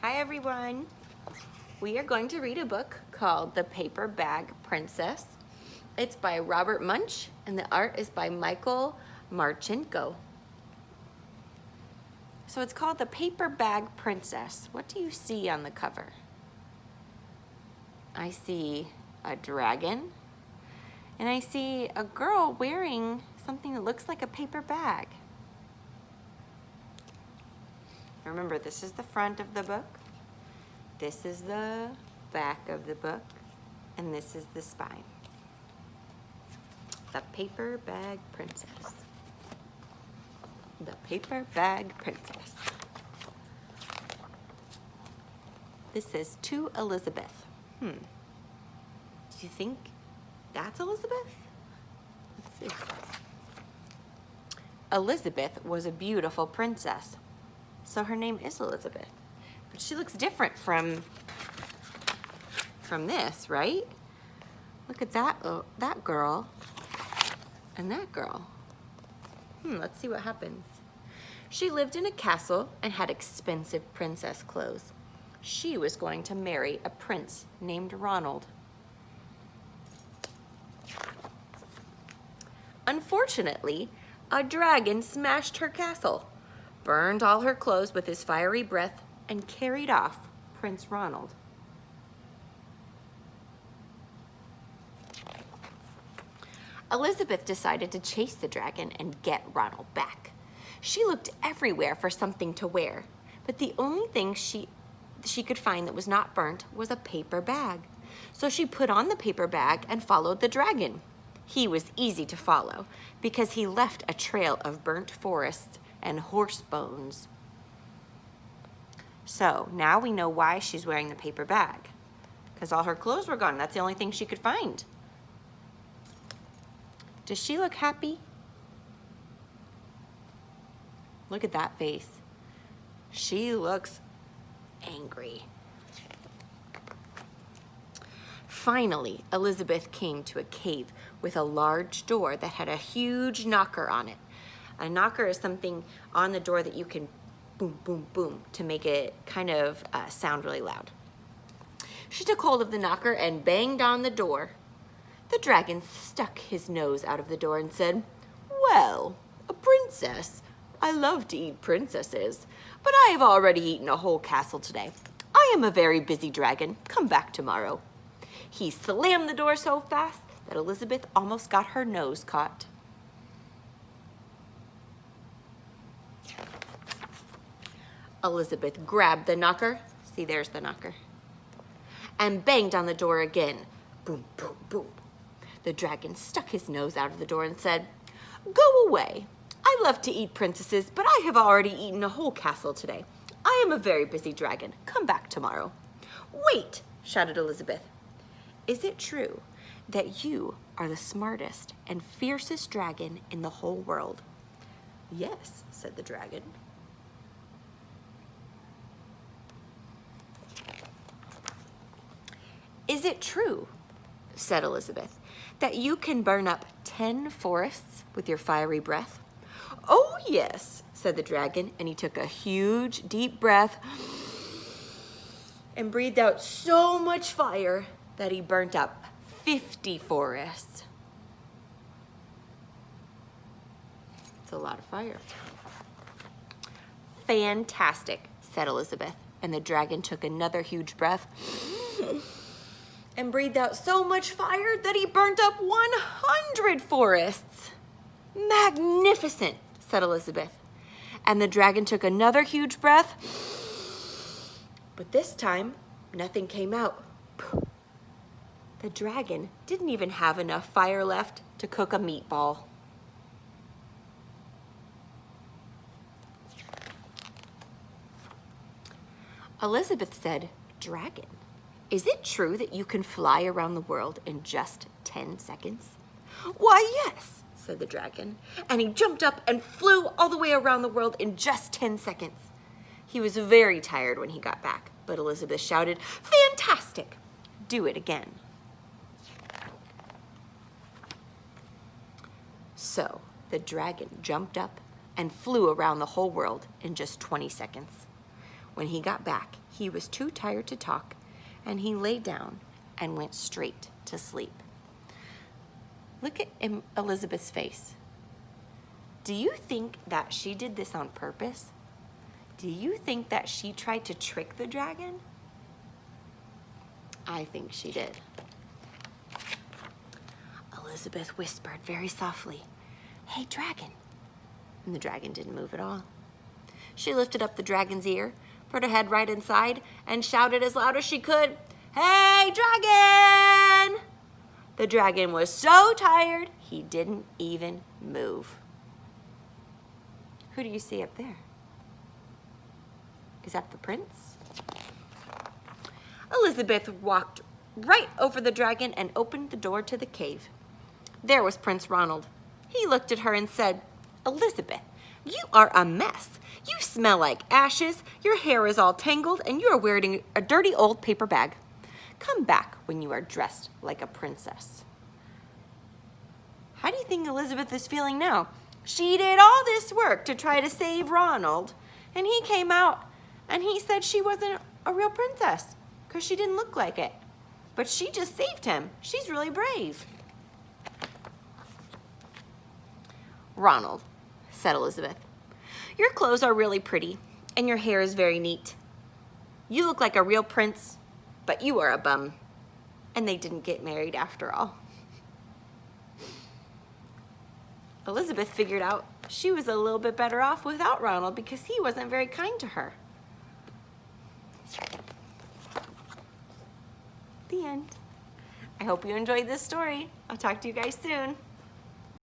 Hi everyone. We are going to read a book called The Paper Bag Princess. It's by Robert Munsch and the art is by Michael Martchenko. So it's called The Paper Bag Princess. What do you see on the cover? I see a dragon and I see a girl wearing something that looks like a paper bag. Remember, this is the front of the book, this is the back of the book, and this is the spine. The Paper Bag Princess. The Paper Bag Princess. This says, to Elizabeth. Do you think that's Elizabeth? Let's see. Elizabeth was a beautiful princess. So her name is Elizabeth, but she looks different from this, right? Look at that, that girl and that girl. Let's see what happens. She lived in a castle and had expensive princess clothes. She was going to marry a prince named Ronald. Unfortunately, a dragon smashed her castle, burned all her clothes with his fiery breath, and carried off Prince Ronald. Elizabeth decided to chase the dragon and get Ronald back. She looked everywhere for something to wear, but the only thing she could find that was not burnt was a paper bag. So she put on the paper bag and followed the dragon. He was easy to follow because he left a trail of burnt forests and horse bones. So now we know why she's wearing the paper bag, because all her clothes were gone. That's the only thing she could find. Does she look happy? Look at that face. She looks angry. Finally, Elizabeth came to a cave with a large door that had a huge knocker on it. A knocker is something on the door that you can boom, boom, boom to make it kind of sound really loud. She took hold of the knocker and banged on the door. The dragon stuck his nose out of the door and said, "Well, a princess. I love to eat princesses, but I have already eaten a whole castle today. I am a very busy dragon. Come back tomorrow." He slammed the door so fast that Elizabeth almost got her nose caught. Elizabeth grabbed the knocker, see there's the knocker, and banged on the door again. Boom, boom, boom. The dragon stuck his nose out of the door and said, "Go away. I love to eat princesses, but I have already eaten a whole castle today. I am a very busy dragon. Come back tomorrow." "Wait," shouted Elizabeth. "Is it true that you are the smartest and fiercest dragon in the whole world?" "Yes," said the dragon. "Is it true," said Elizabeth, "that you can burn up 10 forests with your fiery breath?" "Oh, yes," said the dragon, and he took a huge, deep breath and breathed out so much fire that he burnt up 50 forests. It's a lot of fire. "Fantastic," said Elizabeth, and the dragon took another huge breath and breathed out so much fire that he burnt up 100 forests. "Magnificent," said Elizabeth, and the dragon took another huge breath, but this time nothing came out. The dragon didn't even have enough fire left to cook a meatball. Elizabeth said, "Dragon, is it true that you can fly around the world in just 10 seconds? "Why, yes," said the dragon, and he jumped up and flew all the way around the world in just 10 seconds. He was very tired when he got back, but Elizabeth shouted, "Fantastic! Do it again." So the dragon jumped up and flew around the whole world in just 20 seconds. When he got back, he was too tired to talk, and he lay down and went straight to sleep. Look at Elizabeth's face. Do you think that she did this on purpose? Do you think that she tried to trick the dragon? I think she did. Elizabeth whispered very softly, "Hey, dragon." And the dragon didn't move at all. She lifted up the dragon's ear, put her head right inside, and shouted as loud as she could, "Hey, dragon!" The dragon was so tired, he didn't even move. Who do you see up there? Is that the prince? Elizabeth walked right over the dragon and opened the door to the cave. There was Prince Ronald. He looked at her and said, "Elizabeth, you are a mess. You smell like ashes, your hair is all tangled, and you are wearing a dirty old paper bag. Come back when you are dressed like a princess." How do you think Elizabeth is feeling now? She did all this work to try to save Ronald, and he came out and he said she wasn't a real princess because she didn't look like it. But she just saved him. She's really brave. "Ronald," said Elizabeth, "your clothes are really pretty and your hair is very neat. You look like a real prince, but you are a bum." And they didn't get married after all. Elizabeth figured out she was a little bit better off without Ronald because he wasn't very kind to her. The end. I hope you enjoyed this story. I'll talk to you guys soon.